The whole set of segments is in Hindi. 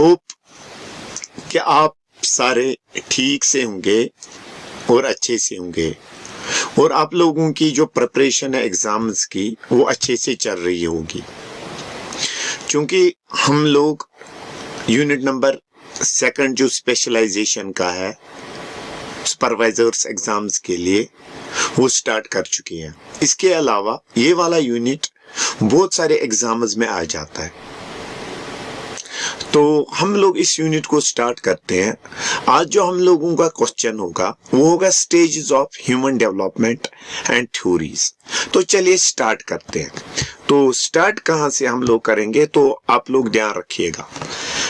होप कि आप सारे ठीक से होंगे और अच्छे से होंगे और आप लोगों की जो प्रिपरेशन है एग्जाम्स की वो अच्छे से चल रही होगी, क्योंकि हम लोग यूनिट नंबर 2 जो स्पेशलाइजेशन का है सुपरवाइजर्स एग्जाम्स के लिए वो स्टार्ट कर चुके हैं। इसके अलावा ये वाला यूनिट बहुत सारे एग्जाम्स में आ जाता है, तो हम लोग इस यूनिट को स्टार्ट करते हैं। आज जो हम लोगों का क्वेश्चन होगा वो होगा stages of human development and theories. तो चलिए स्टार्ट करते हैं। तो स्टार्ट कहाँ से हम लोग करेंगे तो आप लोग ध्यान रखिएगा।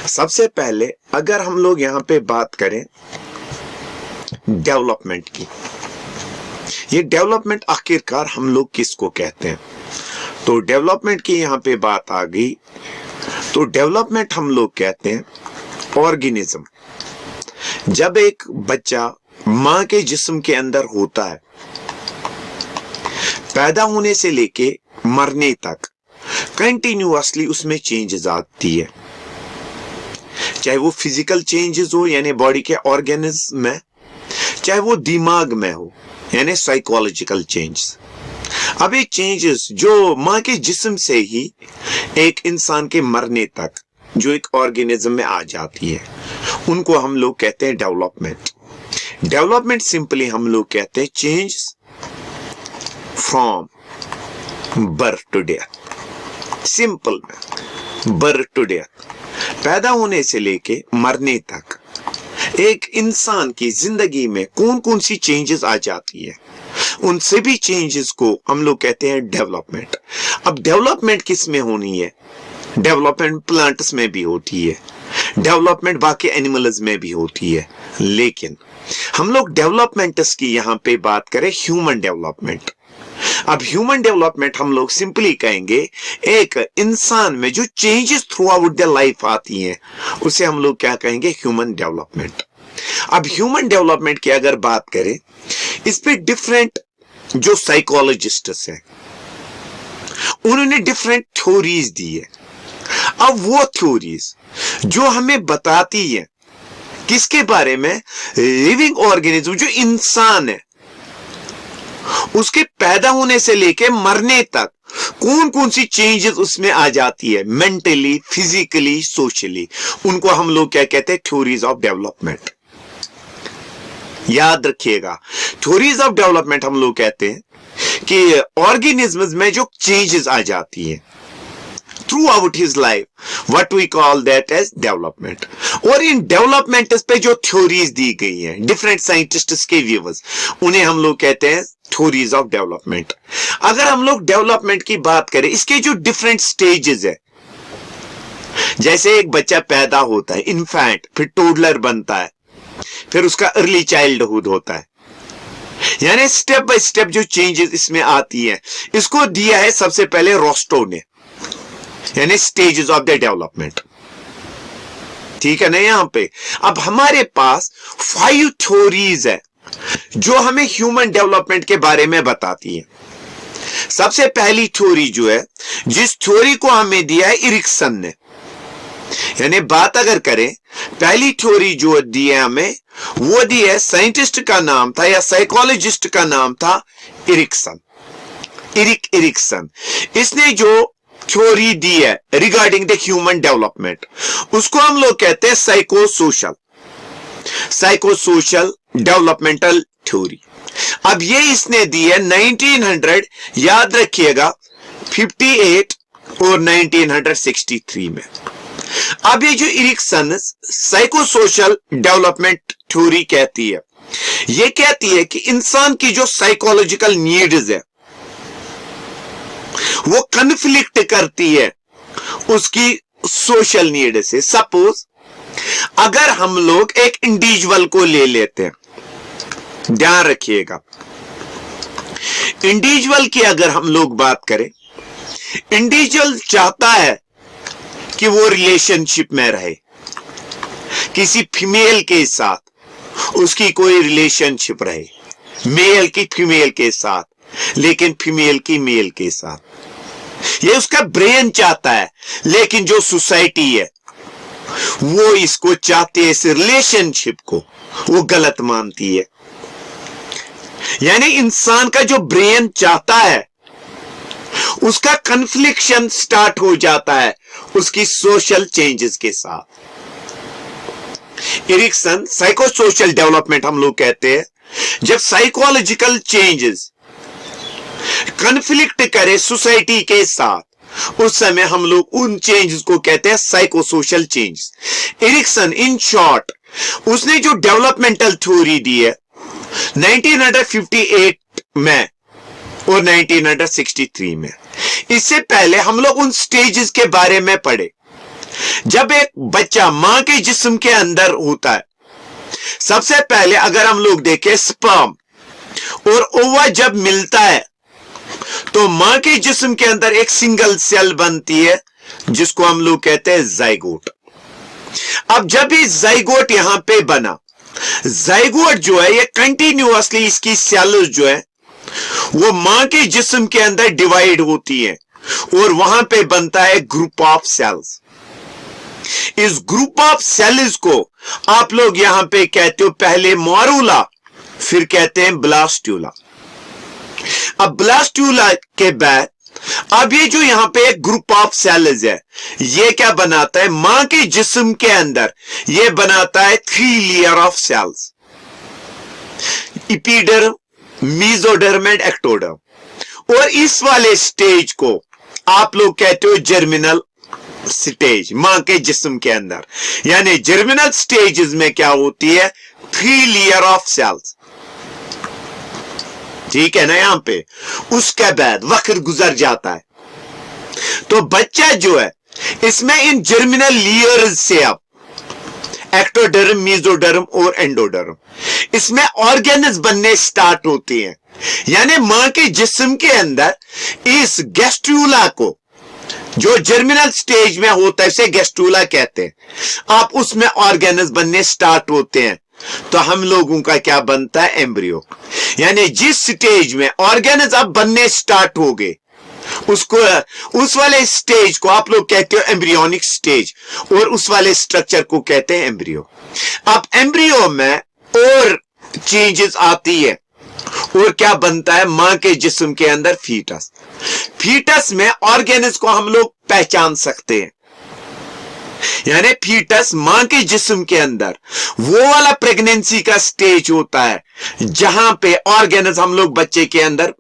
सबसे पहले अगर हम लोग यहाँ पे बात करें डेवलपमेंट की, ये डेवलपमेंट आखिरकार हम लोग किसको कहते हैं, तो डेवलपमेंट की यहाँ पे बात आ गई। तो डेवलपमेंट हम लोग कहते हैं ऑर्गेनिज्म। जब एक बच्चा मां के जिस्म के अंदर होता है, पैदा होने से लेके मरने तक कंटिन्यूअसली उसमें चेंजेस आती है, चाहे वो फिजिकल चेंजेस हो यानी बॉडी के ऑर्गेनिज्म में, चाहे वो दिमाग में हो यानी साइकोलॉजिकल चेंजेस। अब ये चेंजेस जो मां के जिस्म से ही एक इंसान के मरने तक जो एक ऑर्गेनिज्म में आ जाती है, उनको हम लोग कहते हैं डेवलपमेंट। डेवलपमेंट सिंपली हम लोग कहते हैं change from birth to death. Simple में बर्थ टू डेथ, पैदा होने से लेके मरने तक एक इंसान की जिंदगी में कौन कौन सी चेंजेस आ जाती है, उन सभी चेंजेस को हम लोग कहते हैं डेवलपमेंट। अब डेवलपमेंट किस में होनी है, डेवलपमेंट प्लांट्स में भी होती है, डेवलपमेंट बाकी एनिमल्स में भी होती है, लेकिन हम लोग डेवलपमेंट्स की यहां पे बात करें ह्यूमन डेवलपमेंट। अब ह्यूमन डेवलपमेंट हम लोग सिंपली कहेंगे एक इंसान में जो changes through out the life आती हैं उसे हम लोग क्या कहेंगे, ह्यूमन डेवलपमेंट। अब ह्यूमन डेवलपमेंट की अगर बात करें, इस पे डिफरेंट जो साइकोलॉजिस्ट्स हैं उन्होंने डिफरेंट थ्योरीज दी है। अब वो थ्योरीज जो हमें बताती है किसके बारे में, लिविंग ऑर्गेनिज्म जो इंसान है उसके पैदा होने से लेके मरने तक कौन कौन सी चेंजेस उसमें आ जाती है, मेंटली, फिजिकली, सोशली, उनको हम लोग क्या कहते हैं, थ्योरीज ऑफ डेवलपमेंट। याद रखिएगा, थ्योरीज ऑफ डेवलपमेंट हम लोग कहते हैं कि ऑर्गेनिज्म्स में जो चेंजेस आ जाती है throughout his life, what we call that as development. और इन डेवलपमेंट पे जो थ्योरीज दी गई हैं डिफरेंट साइंटिस्ट्स के व्यूअर्स, उन्हें हम लोग कहते हैं थ्योरीज ऑफ डेवलपमेंट। अगर हम लोग डेवलपमेंट की बात करें, इसके जो डिफरेंट स्टेजेस है, जैसे एक बच्चा पैदा होता है इन्फेंट, फिर टोडलर बनता है, फिर उसका अर्ली चाइल्डहुड होता है, यानी स्टेप बाय स्टेप जो चेंजेस इसमें आती है, इसको दिया है सबसे पहले रोस्टो ने, यानी स्टेजेस ऑफ द डेवलपमेंट। ठीक है ना यहां पे। अब हमारे पास 5 थ्योरीज है जो हमें ह्यूमन डेवलपमेंट के बारे में बताती है। सबसे पहली थ्योरी जो है, जिस थ्योरी को हमें दिया है इरिक्सन ने, यानी बात अगर करें पहली थ्योरी जो दी है हमें, वो दी है, साइंटिस्ट का नाम था या साइकोलॉजिस्ट का नाम था इरिक्सन, इरिक्सन। इसने जो थ्योरी दी है रिगार्डिंग द ह्यूमन डेवलपमेंट, उसको हम लोग कहते हैं साइकोसोशल डेवलपमेंटल थ्योरी। अब ये इसने दी है 1900, याद रखिएगा 58 और 1963 में। अब ये जो इरिक्सन साइकोसोशल डेवलपमेंट थ्योरी कहती है, ये कहती है कि इंसान की जो साइकोलॉजिकल नीड्स है वो कन्फ्लिक्ट करती है उसकी सोशल नीड से। सपोज अगर हम लोग एक इंडिविजुअल को ले लेते हैं, ध्यान रखिएगा, इंडिविजुअल की अगर हम लोग बात करें, इंडिविजुअल चाहता है कि वो रिलेशनशिप में रहे, किसी फीमेल के साथ उसकी कोई रिलेशनशिप रहे, मेल की फीमेल के साथ, लेकिन फीमेल की मेल के साथ, ये उसका ब्रेन चाहता है। लेकिन जो सोसाइटी है वो इसको चाहती है, इस रिलेशनशिप को वो गलत मानती है। यानी इंसान का जो ब्रेन चाहता है उसका कन्फ्लिक्शन स्टार्ट हो जाता है उसकी सोशल चेंजेस के साथ। एरिक्सन साइको सोशल डेवलपमेंट हम लोग कहते हैं, जब साइकोलॉजिकल चेंजेस कन्फ्लिक्ट करे सोसाइटी के साथ उस समय हम लोग उन चेंजेस को कहते हैं psychosocial changes. Erikson in short उसने जो डेवलपमेंटल थ्योरी दी है 1958 में और 1963 में, इससे पहले हम लोग उन स्टेजेस के बारे में पढ़े। जब एक बच्चा मां के जिस्म के अंदर होता है, सबसे पहले अगर हम लोग देखें स्पर्म और ओवा जब मिलता है तो मां के जिस्म के अंदर एक सिंगल सेल बनती है जिसको हम लोग कहते हैं जाइगोट। अब जब ये जाइगोट यहां पे बना, जाइगोट जो है ये कंटिन्यूअसली इसकी सेल्स जो है वो मां के जिस्म के अंदर डिवाइड होती है और वहां पे बनता है ग्रुप ऑफ सेल्स। इस ग्रुप ऑफ सेल्स को आप लोग यहां पे कहते हो पहले मॉरूला, फिर कहते हैं ब्लास्टूला। अब ब्लास्टूला के बाद अब ये जो यहां पे एक ग्रुप ऑफ सेल्स है ये क्या बनाता है, मां के जिस्म के अंदर ये बनाता है 3 layer of cells, epiderm, mesoderm and ectoderm. और इस वाले स्टेज को आप लोग कहते हो जर्मिनल स्टेज मां के जिस्म के अंदर। यानी जर्मिनल स्टेजेस में क्या होती है, 3 लेयर ऑफ सेल्स, ठीक है ना। यहां पे उसके बाद वक्त गुजर जाता है तो बच्चा जो है इसमें इन जर्मिनल लेयर्स से अब एक्टोडर्म, मेसोडर्म और एंडोडर्म इसमें ऑर्गेन्स बनने स्टार्ट होते हैं। यानी मां के जिस्म के अंदर इस गैस्ट्रूला को जो जर्मिनल स्टेज में होता है उसे गैस्ट्रूला कहते हैं, आप उसमें ऑर्गेन्स बनने स्टार्ट होते हैं तो हम लोगों का क्या बनता है, एम्ब्रियो। यानी जिस स्टेज में ऑर्गेन्स अब बनने स्टार्ट हो गए उसको उस वाले स्टेज को आप लोग कहते हो एम्ब्रियोनिक स्टेज और उस वाले स्ट्रक्चर को कहते हैं एम्ब्रियो। अब एम्ब्रियो में और चेंजेस आती है और क्या बनता है, मां के जिस्म के अंदर फीटस। फीटस में ऑर्गेन्स को हम लोग पहचान सकते हैं। यानी फीटस मां के जिस्म के अंदर वो वाला प्रेगनेंसी का स्टेज होता है जहां पे ऑर्गेन्स हम लोग बच्चे के अंदर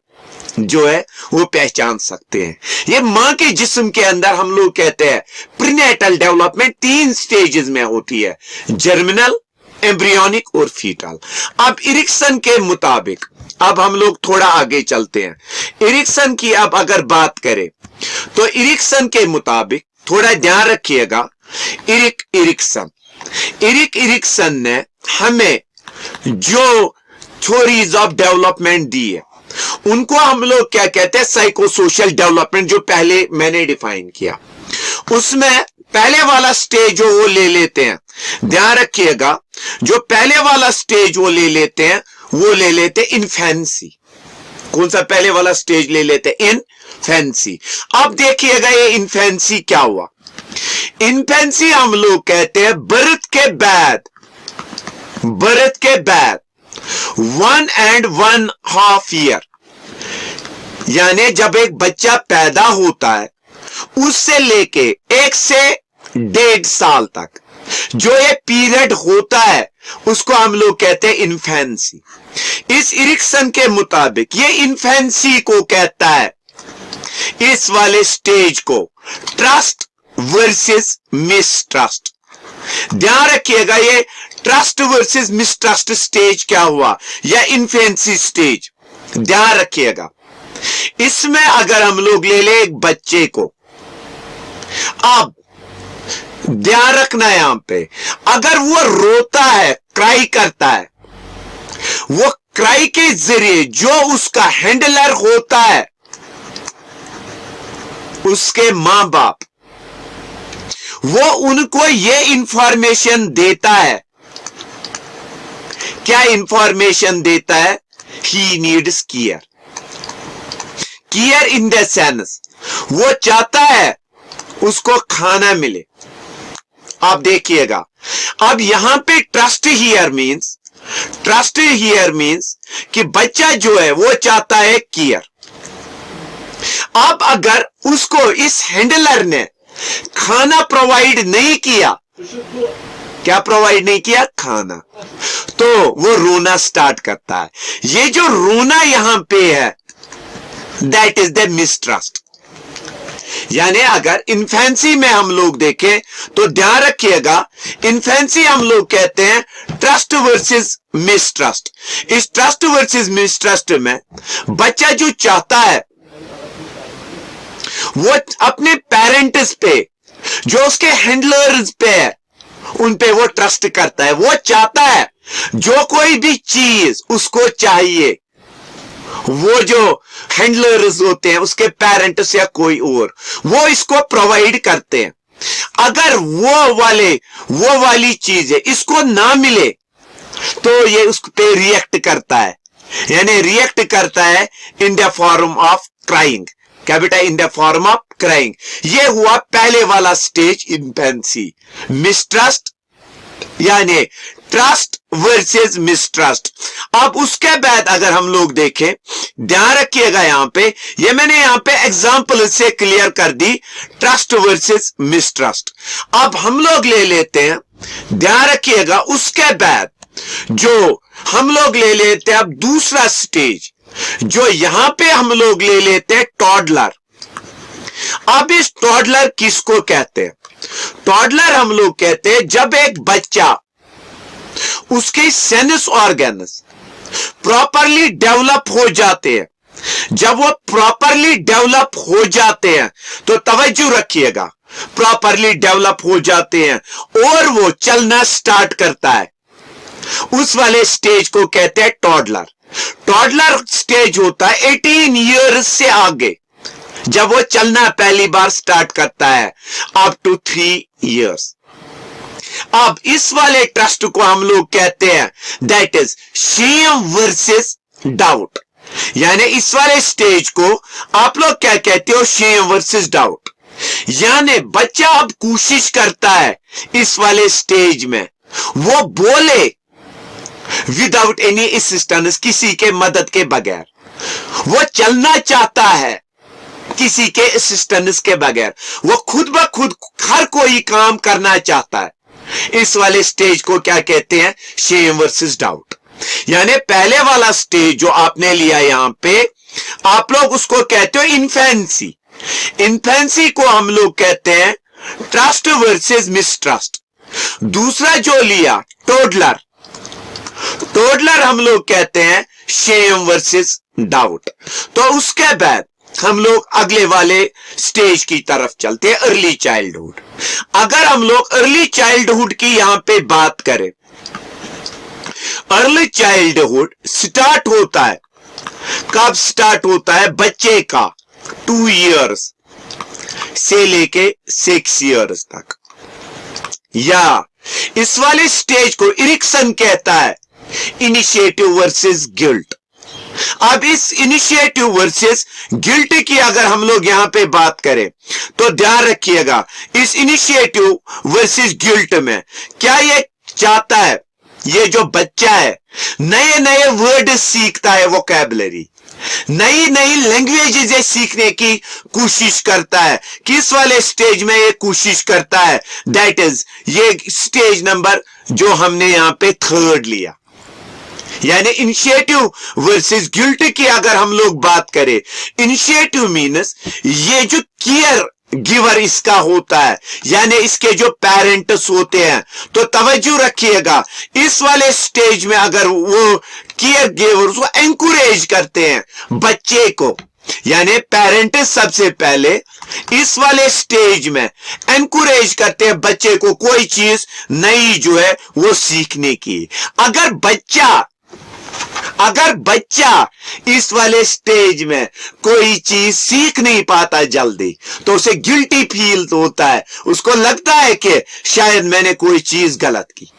जो है वो पहचान सकते हैं। ये मां के जिस्म के अंदर हम लोग कहते हैं प्रीनेटल डेवलपमेंट 3 स्टेजेस में होती है, जर्मिनल, एम्ब्रियोनिक और फीटल। अब एरिक्सन के मुताबिक अब हम लोग थोड़ा आगे चलते हैं। एरिक्सन की अब अगर बात करें तो एरिक्सन के मुताबिक थोड़ा ध्यान रखिएगा, एरिक्सन ने हमें जो थ्योरीज ऑफ डेवलपमेंट दी है उनको हम लोग क्या कहते हैं, साइको सोशल डेवलपमेंट, जो पहले मैंने डिफाइन किया। उसमें पहले वाला स्टेज जो वो ले लेते हैं, ध्यान रखिएगा, जो पहले वाला स्टेज वो ले लेते हैं वो ले लेते इन्फेंसी। कौन सा पहले वाला स्टेज ले लेते, इन्फेंसी। अब देखिएगा ये इन्फेंसी क्या हुआ। इन्फेंसी हम लोग कहते हैं बर्थ के बाद 1.5 ईयर, यानी जब एक बच्चा पैदा होता है उससे लेके 1 से 1.5 साल तक जो ये पीरियड होता है उसको हम लोग कहते हैं इन्फेंसी। इस एरिक्सन के मुताबिक ये इन्फेंसी को कहता है, इस वाले स्टेज को, ट्रस्ट वर्सेस मिसट्रस्ट। ध्यान रखिएगा ये ट्रस्ट वर्सेस मिसट्रस्ट स्टेज क्या हुआ, या इन्फेंसी स्टेज। ध्यान रखिएगा इसमें अगर हम लोग ले ले एक बच्चे को, अब ध्यान रखना यहां पे, अगर वो रोता है, क्राई करता है, वो क्राई के जरिए जो उसका हैंडलर होता है उसके मां बाप, वो उनको ये इंफॉर्मेशन देता है, क्या इंफॉर्मेशन देता है, he needs care. Care in the sense वो चाहता है उसको खाना मिले, आप देखिएगा, अब यहां पे ट्रस्ट हियर मीन्स कि बच्चा जो है वो चाहता है केयर। अब अगर उसको इस हैंडलर ने खाना प्रोवाइड नहीं किया, क्या प्रोवाइड नहीं किया? खाना, तो वो रोना स्टार्ट करता है। ये जो रोना यहां पे है, दैट इज द मिसट्रस्ट। यानी अगर इन्फेंसी में हम लोग देखें तो ध्यान रखिएगा, इन्फेंसी हम लोग कहते हैं ट्रस्ट वर्सेस मिसट्रस्ट। इस ट्रस्ट वर्सेस मिसट्रस्ट में बच्चा जो चाहता है वो अपने पेरेंट्स पे, जो उसके हैंडलर्स पे है, उन पे वो ट्रस्ट करता है। वो चाहता है जो कोई भी चीज उसको चाहिए, वो जो हैंडलर्स होते हैं उसके पेरेंट्स या कोई और, वो इसको प्रोवाइड करते हैं। अगर वो वाली चीज है इसको ना मिले तो ये उस पे रिएक्ट करता है, यानी रिएक्ट करता है in the form of crying. क्या बेटा? In the form of crying. ये हुआ पहले वाला स्टेज, इन्फेंसी। मिसट्रस्ट यानी ट्रस्ट वर्सेस मिसट्रस्ट। अब उसके बाद अगर हम लोग देखें, ध्यान रखिएगा यहां पे, ये मैंने यहां पे एग्जांपल से क्लियर कर दी, ट्रस्ट वर्सेस मिसट्रस्ट। अब हम लोग ले लेते हैं, ध्यान रखिएगा, उसके बाद जो हम लोग ले लेते हैं अब दूसरा स्टेज, जो यहां पे हम लोग ले लेते हैं टॉडलर। अब इस टॉडलर किसको कहते हैं? टॉडलर हम लोग कहते हैं जब एक बच्चा, उसके सेंस ऑर्गन्स प्रॉपरली डेवलप हो जाते हैं। जब वो प्रॉपरली डेवलप हो जाते हैं तो तवज्जो रखिएगा, प्रॉपरली डेवलप हो जाते हैं और वो चलना स्टार्ट करता है, उस वाले स्टेज को कहते हैं टॉडलर। टॉडलर स्टेज होता है 18 ईयर्स से आगे, जब वो चलना पहली बार स्टार्ट करता है, अप टू 3 इयर्स। अब इस वाले ट्रस्ट को हम लोग कहते हैं that is shame versus doubt. यानी इस वाले स्टेज को आप लोग क्या कहते हो? Shame versus doubt. यानी बच्चा अब कोशिश करता है इस वाले स्टेज में वो बोले विदाउट एनी असिस्टेंस, किसी के मदद के बगैर। वो चलना चाहता है किसी के असिस्टेंस के बगैर, वो खुद ब खुद हर कोई काम करना चाहता है। इस वाले स्टेज को क्या कहते हैं? Shame versus doubt. यानी पहले वाला स्टेज जो आपने लिया यहां पे, आप लोग उसको कहते हो इन्फेंसी। इन्फेंसी को हम लोग कहते हैं ट्रस्ट वर्सेस मिसट्रस्ट। दूसरा जो लिया टोडलर, टोडलर हम लोग कहते हैं शेम वर्सेस डाउट। तो उसके बाद हम लोग अगले वाले स्टेज की तरफ चलते हैं, अर्ली चाइल्डहुड। अगर हम लोग अर्ली चाइल्डहुड की यहां पे बात करें, अर्ली चाइल्डहुड स्टार्ट होता है, कब स्टार्ट होता है? बच्चे का 2 इयर्स से लेके 6 इयर्स तक। या इस वाले स्टेज को इरिक्सन कहता है इनिशिएटिव वर्सेस गिल्ट। अब इस इनिशिएटिव वर्सेस गिल्ट की अगर हम लोग यहां पे बात करें तो ध्यान रखिएगा, इस इनिशिएटिव वर्सेस गिल्ट में क्या ये चाहता है? ये जो बच्चा है नए नए वर्ड सीखता है, वोकैबुलरी, नई नई लैंग्वेजेस सीखने की कोशिश करता है। किस वाले स्टेज में ये कोशिश करता है? दैट इज ये स्टेज नंबर जो हमने यहां पे 3rd लिया। यानी इनिशिएटिव वर्सेस गिल्ट की अगर हम लोग बात करें, इनिशिएटिव मीन्स ये जो केयर गिवर इसका होता है, यानी इसके जो पेरेंट्स होते हैं। तो तवज्जो रखिएगा, इस वाले स्टेज में अगर वो केयर गिवर्स वो एनकरेज करते हैं बच्चे को, यानी पेरेंट्स सबसे पहले इस वाले स्टेज में एनकरेज करते हैं बच्चे को कोई चीज नई जो है वो सीखने की। अगर बच्चा इस वाले स्टेज में कोई चीज सीख नहीं पाता जल्दी, तो उसे गिल्टी फील होता है, उसको लगता है कि शायद मैंने कोई चीज गलत की।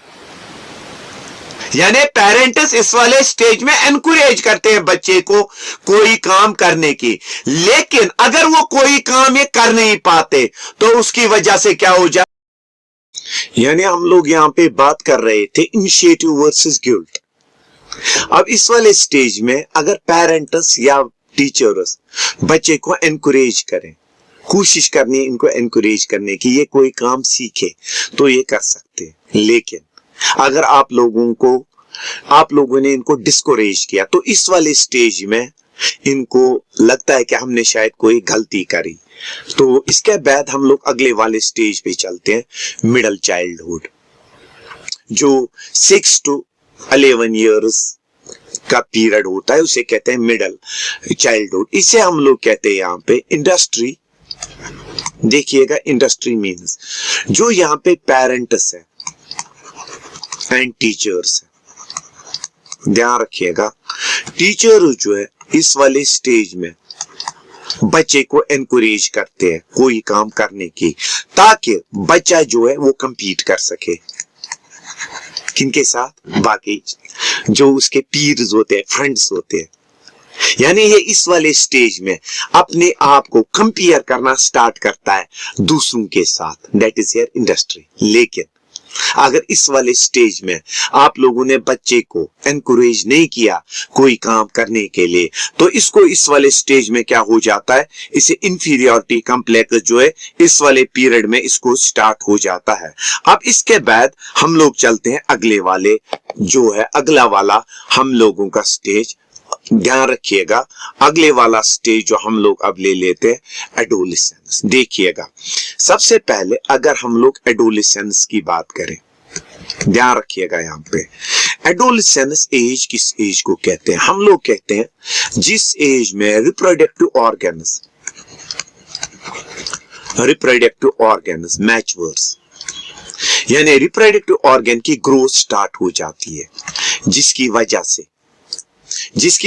यानी पेरेंट्स इस वाले स्टेज में एनकरेज करते हैं बच्चे को कोई काम करने की, लेकिन अगर वो कोई काम ये कर नहीं पाते तो उसकी वजह से क्या हो जाए? यानी हम लोग यहाँ पे बात कर रहे थे इनिशिएटिव वर्सेस गिल्ट। अब इस वाले स्टेज में अगर पेरेंट्स या टीचर्स बच्चे को एनकरेज करें, कोशिश करनी इनको एनकरेज करने की ये कोई काम सीखे तो ये कर सकते हैं, लेकिन अगर आप लोगों ने इनको डिस्करेज किया तो इस वाले स्टेज में इनको लगता है कि हमने शायद कोई गलती करी। तो इसके बाद हम लोग अगले वाले स्टेज पे चलते हैं, मिडिल चाइल्डहुड, जो 6 to 11 इयर्स का पीरियड होता है, उसे कहते हैं मिडिल चाइल्डहुड। इसे हम लोग कहते हैं यहाँ पे इंडस्ट्री। देखिएगा, इंडस्ट्री मीन्स जो यहाँ पे पेरेंट्स है एंड टीचर्स है। ध्यान रखिएगा, टीचर जो है इस वाले स्टेज में बच्चे को एनकरेज करते हैं कोई काम करने की, ताकि बच्चा जो है वो compete कर सके किनके साथ, बाकी जो उसके पीयर्स होते हैं, फ्रेंड्स होते हैं। यानी ये इस वाले स्टेज में अपने आप को कंपेयर करना स्टार्ट करता है दूसरों के साथ, दैट इज हियर इंडस्ट्री। लेकिन अगर इस वाले स्टेज में आप लोगों ने बच्चे को एनकरेज नहीं किया कोई काम करने के लिए, तो इसको इस वाले स्टेज में क्या हो जाता है, इसे इंफीरियरिटी कॉम्प्लेक्स जो है इस वाले पीरियड में इसको स्टार्ट हो जाता है। अब इसके बाद हम लोग चलते हैं अगले वाले, जो है अगला वाला हम लोगों का स्टेज। ध्यान रखिएगा, अगले वाला स्टेज जो हम लोग अब ले लेते हैं, एडोलेसेंस। देखिएगा, सबसे पहले अगर हम लोग एडोलेसेंस की बात करें, ध्यान रखिएगा यहाँ पे एडोलेसेंस एज किस एज को कहते हैं, हम लोग कहते हैं जिस एज में रिप्रोडक्टिव ऑर्गन्स मैच्योर्स, यानी रिप्रोडक्टिव ऑर्गन की ग्रोथ स्टार्ट हो जाती है, जिसकी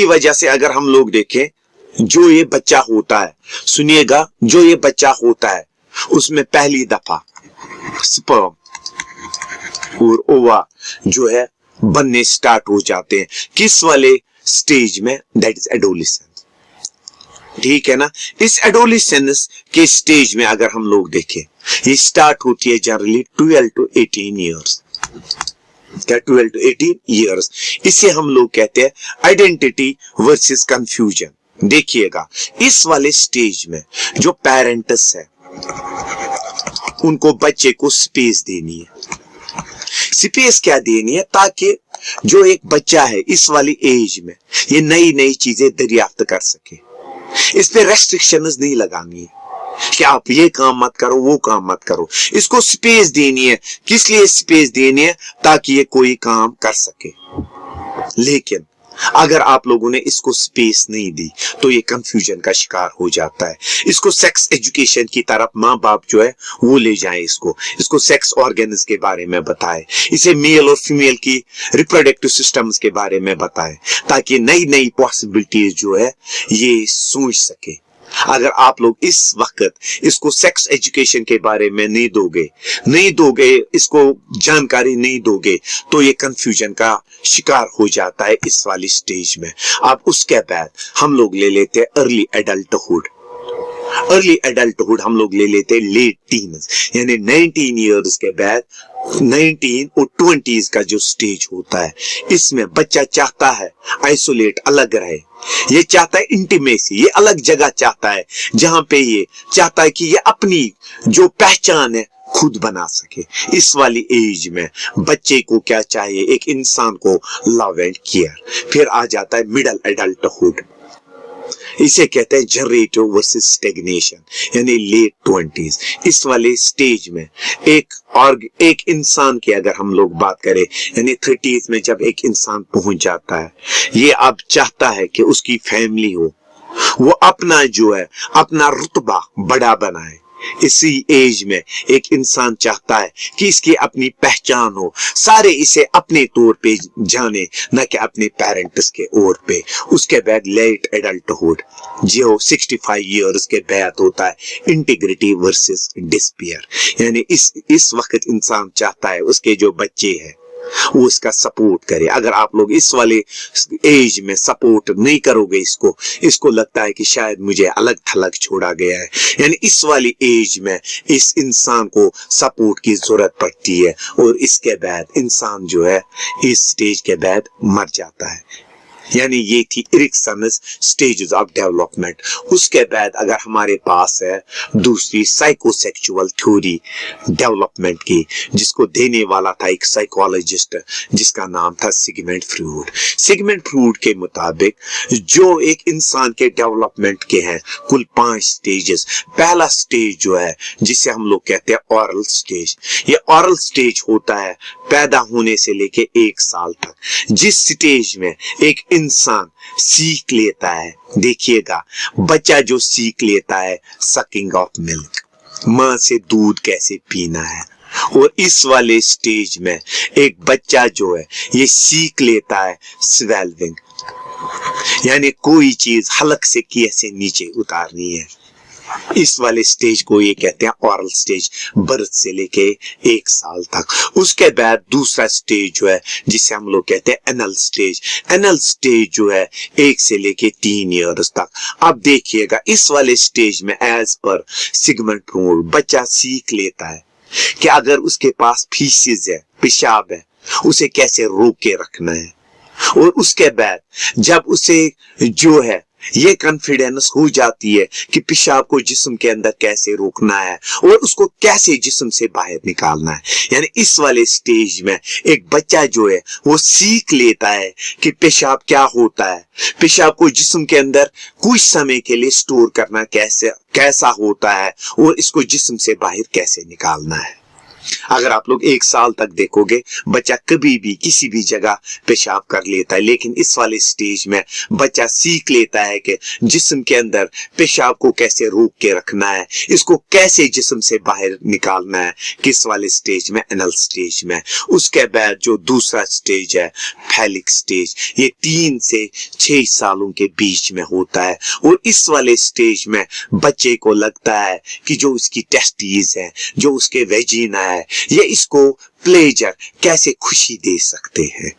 वजह से अगर हम लोग देखें, जो ये बच्चा होता है, सुनिएगा, जो ये बच्चा होता है उसमें पहली दफा स्पर्म और ओवा जो है बनने स्टार्ट हो जाते हैं, किस वाले स्टेज में, दैट इज एडोलेसेंस। ठीक है ना। इस एडोलेसेंस के स्टेज में अगर हम लोग देखें, ये स्टार्ट होती है generally 12 to 18 years, 12 to 18 years. इसे हम लोग कहते हैं आइडेंटिटी वर्सेस कंफ्यूजन। देखिएगा, इस वाले स्टेज में जो पेरेंट्स है उनको बच्चे को स्पेस देनी है। स्पेस क्या देनी है, ताकि जो एक बच्चा है इस वाली एज में ये नई नई चीजें दरियाफ्त कर सके। इस पे रेस्ट्रिक्शंस नहीं लगानी है कि आप ये काम मत करो, वो काम मत करो। इसको स्पेस देनी है। किस लिए स्पेस देनी है, ताकि ये कोई काम कर सके। लेकिन अगर आप लोगों ने इसको स्पेस नहीं दी तो ये कंफ्यूजन का शिकार हो जाता है। इसको सेक्स एजुकेशन की तरफ माँ बाप जो है वो ले जाएं, इसको सेक्स ऑर्गन्स के बारे में बताएं, इसे मेल और फीमेल की रिप्रोडक्टिव सिस्टम्स के बारे में बताएं, ताकि नई नई पॉसिबिलिटीज जो है ये सोच सके। अगर आप लोग इस वक्त इसको सेक्स एजुकेशन के बारे में नहीं दोगे, इसको जानकारी नहीं दोगे, तो ये कंफ्यूजन का शिकार हो जाता है इस वाली स्टेज में। अब उसके बाद हम लोग ले लेते हैं अर्ली एडल्टहुड हम लोग ले लेते हैं लेट टीन्स, यानी 19 इयर्स के बाद 19 और 20s का जो स्टेज होता है, इसमें बच्चा चाहता है आइसोलेट, अलग रहे। ये चाहता है इंटीमेसी, ये अलग जगह चाहता है जहां पे ये चाहता है कि ये अपनी जो पहचान है खुद बना सके। इस वाली एज में बच्चे को क्या चाहिए, एक इंसान को लव एंड केयर। फिर आ जाता है मिडिल एडल्टहुड, इसे कहते हैं जनरेटिव वर्सेस स्टेग्नेशन, यानी लेट 20s। इस वाले स्टेज में एक इंसान की अगर हम लोग बात करें, यानी 30s में जब एक इंसान पहुंच जाता है, ये अब चाहता है कि उसकी फैमिली हो, वो अपना जो है अपना रुतबा बड़ा बनाए। इसी एज में एक इंसान चाहता है कि इसकी अपनी पहचान हो, सारे इसे अपने तौर पे जाने, न कि अपने पेरेंट्स के ओर पे। उसके बाद लेट एडल्टहुड जो 65 इयर्स के बाद होता है, इंटीग्रिटी वर्सेस डिस्पेयर, यानी इस वक्त इंसान चाहता है उसके जो बच्चे हैं वो इसका सपोर्ट करे। अगर आप लोग इस वाले एज में सपोर्ट नहीं करोगे इसको लगता है कि शायद मुझे अलग थलग छोड़ा गया है। यानी इस वाली एज में इस इंसान को सपोर्ट की जरूरत पड़ती है और इसके बाद इंसान जो है इस स्टेज के बाद मर जाता है। यानी ये थी एरिक्सन्स स्टेजेस ऑफ डेवलपमेंट। उसके बाद अगर हमारे पास है दूसरी साइकोसेक्सुअल थ्योरी डेवलपमेंट की, जिसको देने वाला था एक साइकोलॉजिस्ट जिसका नाम था सिगमंड फ्रूड। सिगमंड फ्रूड के मुताबिक जो एक इंसान के डेवलपमेंट के हैं कुल 5 स्टेजेस। पहला स्टेज जो है जिसे हम लोग कहते हैं ऑरल स्टेज। ये ऑरल स्टेज होता है पैदा होने से लेके 1 साल तक, जिस स्टेज में एक इंसान सीख लेता है। देखिएगा बच्चा जो सीख लेता है सकिंग ऑफ मिल्क, मां से दूध कैसे पीना है। और इस वाले स्टेज में एक बच्चा जो है ये सीख लेता है स्वेल्विंग, यानी कोई चीज हलक से कैसे नीचे उतारनी है। इस वाले स्टेज को ये कहते हैं ऑरल स्टेज, बर्थ से लेके 1 साल तक। उसके बाद दूसरा स्टेज जो है जिसे हम लोग कहते हैं एनल स्टेज। एनल स्टेज जो है 1 से लेके 3 इयर्स तक। अब देखिएगा इस वाले स्टेज में एज पर सिगमंड फ्रूड बच्चा सीख लेता है कि अगर उसके पास फीसिस है, पेशाब है, उसे कैसे रोक के रखना है। और उसके बाद जब उसे जो है ये कॉन्फिडेंस हो जाती है कि पेशाब को जिस्म के अंदर कैसे रोकना है और उसको कैसे जिस्म से बाहर निकालना है। यानी इस वाले स्टेज में एक बच्चा जो है वो सीख लेता है कि पेशाब क्या होता है, पेशाब को जिस्म के अंदर कुछ समय के लिए स्टोर करना कैसा होता है और इसको जिस्म से बाहर कैसे निकालना है। अगर आप लोग 1 साल तक देखोगे बच्चा कभी भी किसी भी जगह पेशाब कर लेता है, लेकिन इस वाले स्टेज में बच्चा सीख लेता है कि जिस्म के अंदर पेशाब को कैसे रोक के रखना है, इसको कैसे जिस्म से बाहर निकालना है। किस वाले स्टेज में? एनल स्टेज में। उसके बाद जो दूसरा स्टेज है फैलिक स्टेज, ये 3 से 6 सालों के बीच में होता है। और इस वाले स्टेज में बच्चे को लगता है कि जो उसकी टेस्टीज है, जो उसके वेजिना है, ये इसको प्लेजर कैसे खुशी दे सकते हैं।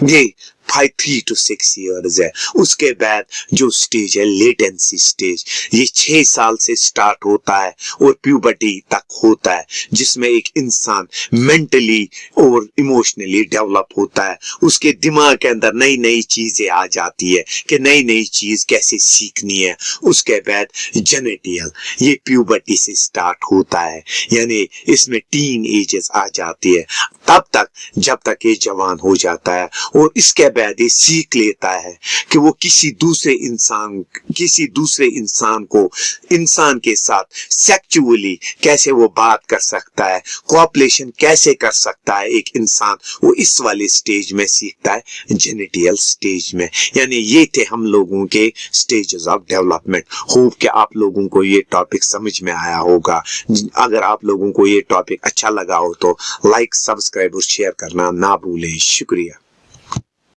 ये 3 to 6 इयर्स है। उसके बाद जो स्टेज है लेटेंसी स्टेज, ये 6 साल से स्टार्ट होता है और प्यूबर्टी तक होता है, जिसमें एक इंसान मेंटली और इमोशनली डेवलप होता है। उसके दिमाग के अंदर नई नई चीजें आ जाती है कि नई नई चीज कैसे सीखनी है। उसके बाद जेनेटियल, ये प्यूबर्टी से स्टार्ट होता है, यानी इसमें टीन एजेस आ जाती है तब तक जब तक ये जवान हो जाता है। और इसके बाद ये सीख लेता है कि वो किसी दूसरे इंसान को इंसान के साथ सेक्सुअली कैसे वो बात कर सकता है, कोऑपरेशन कैसे कर सकता है एक इंसान। वो इस वाले स्टेज में सीखता है, जेनेटियल स्टेज में। यानी ये थे हम लोगों के स्टेजेस ऑफ डेवलपमेंट। होप कि आप लोगों को ये टॉपिक समझ में आया होगा। अगर आप लोगों को ये टॉपिक अच्छा लगा हो तो लाइक, सब्सक्राइब और शेयर करना ना भूलें। शुक्रिया।